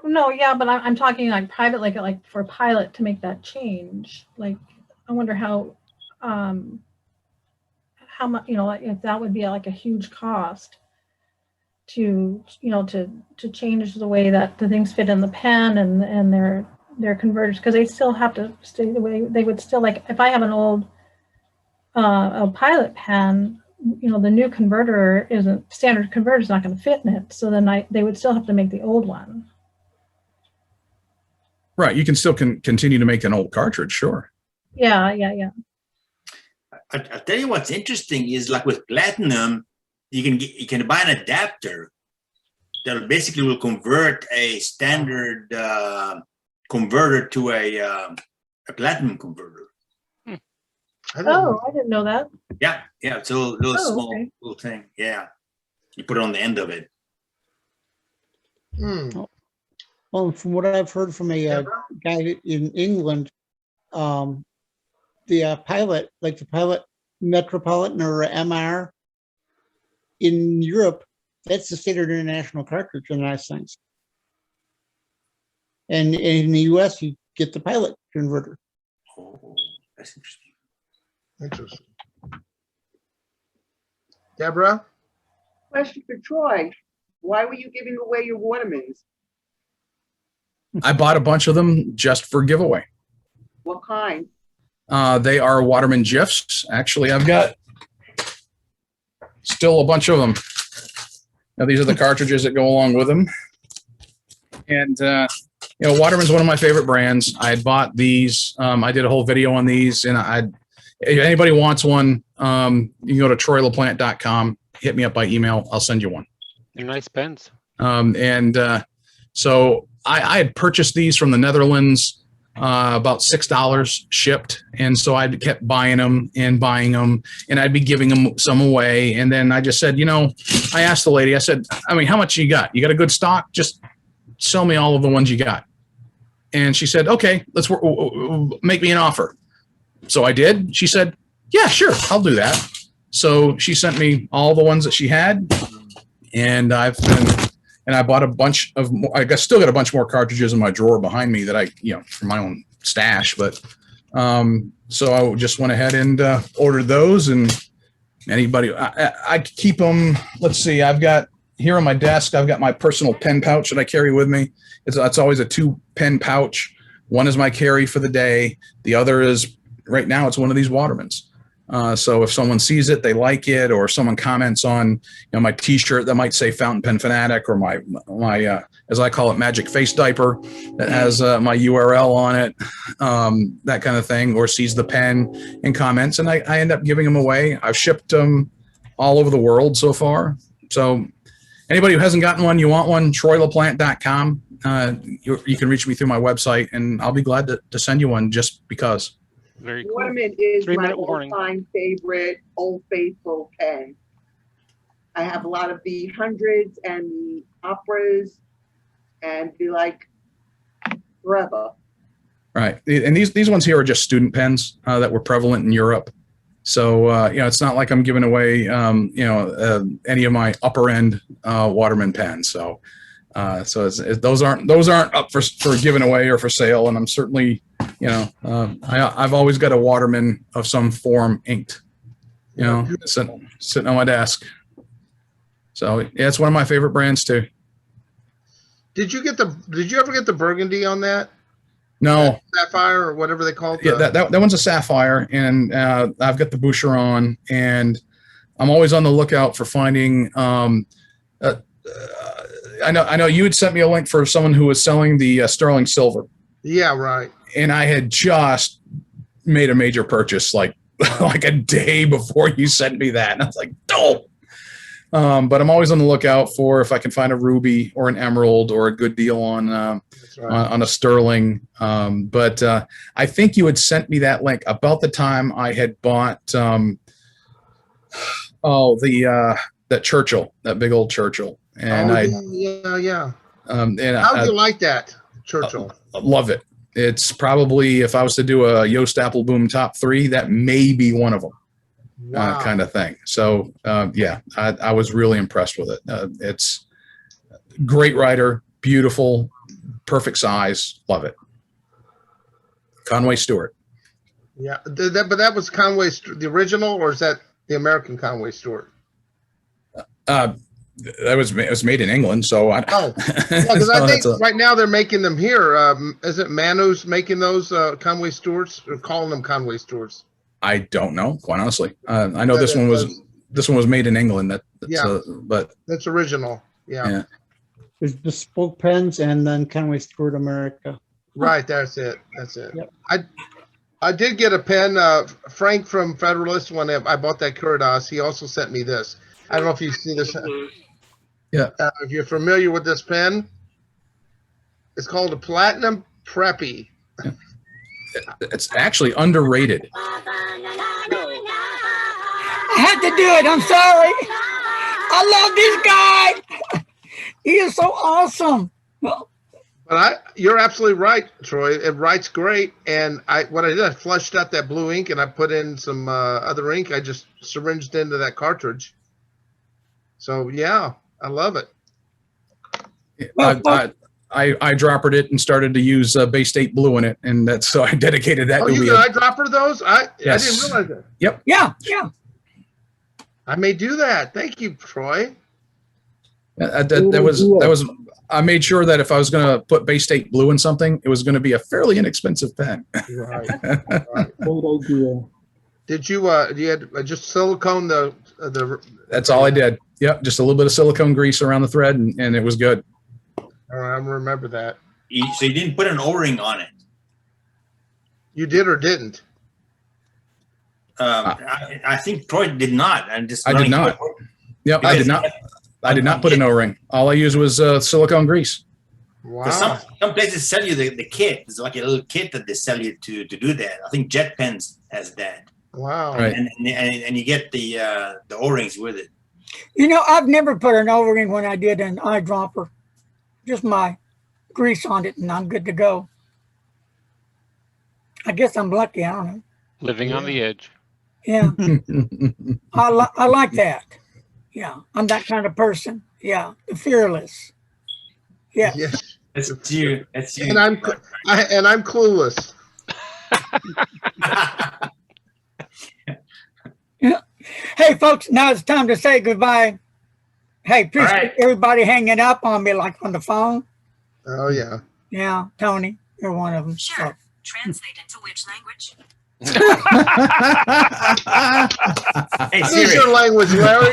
No, yeah, but I'm talking like private, like for Pilot to make that change. Like, I wonder how how much, if that would be like a huge cost to, to change the way that the things fit in the pen and their converters, because they still have to stay the way they would still, like if I have an old a Pilot pen, the new converter standard converter is not going to fit in it. So then they would still have to make the old one. Right. You can still continue to make an old cartridge. Sure. Yeah. I'll tell you what's interesting is like with platinum, you can buy an adapter that basically will convert a standard converter to a platinum converter. I didn't know that. Yeah, it's a little small little thing. Yeah, you put it on the end of it. Well, from what I've heard from a guy in England, the Pilot, like the Pilot Metropolitan or MR in Europe, that's the standard international cartridge in nice things. And in the US, you get the Pilot converter. Oh, that's interesting. Interesting. Deborah? Question for Troy. Why were you giving away your Watermans? I bought a bunch of them just for giveaway. What kind? They are Waterman GIFs. Actually, I've got still a bunch of them. Now, these are the cartridges that go along with them. And, Waterman's one of my favorite brands. I had bought these. I did a whole video on these, and if anybody wants one, you can go to troylaplant.com, hit me up by email. I'll send you one. They're nice pens. So I had purchased these from the Netherlands, about $6 shipped. And so I kept buying them, and I'd be giving them some away. And then I just said, I asked the lady, I said, how much you got? You got a good stock? Just sell me all of the ones you got. And she said, okay, let's make me an offer. So I did. She said, yeah, sure, I'll do that. So she sent me all the ones that she had, and I bought a bunch of more. I still got a bunch more cartridges in my drawer behind me that for my own stash. But so I just went ahead and ordered those, and anybody, I keep them. Let's see, I've got here on my desk, I've got my personal pen pouch that I carry with me. It's always a 2-pen pouch. One is my carry for the day. The other is, right now, it's one of these Watermans. So if someone sees it, they like it, or someone comments on my T-shirt that might say Fountain Pen Fanatic, or my as I call it, Magic Face Diaper that has my URL on it, that kind of thing, or sees the pen and comments, and I end up giving them away. I've shipped them all over the world so far. So anybody who hasn't gotten one, you want one, troylaplant.com. You can reach me through my website, and I'll be glad to send you one just because. Very cool. Waterman is my 3-minute warning. all-time favorite Old Faithful pen. I have a lot of the 100s and the operas, and be like forever. Right, and these ones here are just student pens that were prevalent in Europe. So it's not like I'm giving away any of my upper end Waterman pens. So those aren't up for giving away or for sale. And I'm certainly I've always got a Waterman of some form inked, sitting on my desk. So yeah, it's one of my favorite brands too. Did you ever get the burgundy on that? No. Sapphire or whatever they call it? Yeah, that one's a sapphire, and I've got the Boucheron, and I'm always on the lookout for finding. I know you had sent me a link for someone who was selling the sterling silver. Yeah, right. And I had just made a major purchase like a day before you sent me that, and I was like, "Dope." But I'm always on the lookout for if I can find a ruby or an emerald or a good deal on a sterling. But I think you had sent me that link about the time I had bought that Churchill, that big old Churchill, and yeah. And how do you like that Churchill? Love it. It's probably, if I was to do a Yost Appelboom top 3, that may be one of them. Wow. Kind of thing. So I was really impressed with it. It's great writer, beautiful, perfect size. Love it. Conway Stewart. Yeah, but that was Conway's the original, or is that The American Conway Stewart. It was made in England, so I. Oh, yeah, because so I think that's a- right now they're making them here. Is it Manu's making those Conway Stewarts or calling them Conway Stewarts? I don't know, quite honestly. I know That this one was does- this one was made in England. Yeah. But That's original. Yeah. yeah. There's bespoke pens and then Conway Stewart America. Right. That's it. That's it. Yep. I did get a pen. Frank from Federalist, when I bought that Curidas, he also sent me this. I don't know if you see this. Yeah. If you're familiar with this pen, it's called a Platinum Preppy. It's actually underrated. I had to do it. I'm sorry. I love this guy. He is so awesome. But you're absolutely right, Troy. It writes great. And what I did, I flushed out that blue ink and I put in some other ink. I just syringed into that cartridge. So yeah, I love it. I eyedroppered it and started to use Bay State blue in it, and that's so I dedicated that. Oh, to you be can eyedropper those? I Yes. didn't realize that. Yep. Yeah. I may do that. Thank you, Troy. That was. I made sure that if I was going to put Bay State blue in something, it was going to be a fairly inexpensive pen. Right. Great idea. Did you had just silicone the That's all I did. Yep, just a little bit of silicone grease around the thread, and it was good. I remember that. So you didn't put an O-ring on it. You did or didn't? I think Troy did not. I'm just. I did not. Yep, I did not. I did not put an O-ring. All I used was silicone grease. Wow. Some places sell you the kit. It's like a little kit that they sell you to do that. I think Jet Pens has that. Wow. Right. And you get the O-rings with it. You know, I've never put an O-ring when I did an eyedropper. Just my grease on it and I'm good to go. I guess I'm lucky. I don't know. Living on the edge. Yeah. I like that. Yeah. I'm that kind of person. Yeah. Fearless. Yeah. Yes. That's you. That's you. And I'm clueless. Hey, folks, now it's time to say goodbye. Hey, appreciate right. everybody hanging up on me like on the phone. Oh yeah. Yeah, Tony, you're one of them. Sure. Translate into which language? Hey, Use Siri. your language, Larry.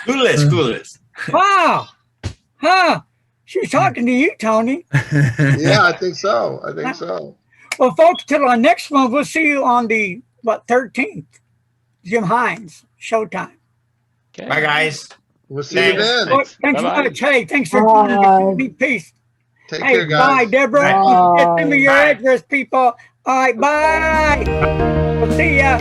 Clueless. Wow. Huh. She's talking to you, Tony. Yeah, I think so. Well, folks, till our next one, we'll see you on the 13th. Jim Hines, Showtime. Okay. Bye, guys. We'll see you then. Oh, thanks Bye-bye. much. Hey, thanks for joining me. Peace. Take Hey, care, guys. bye, Deborah. Bye. Send me your Bye. address, people. All right, bye. We'll see ya.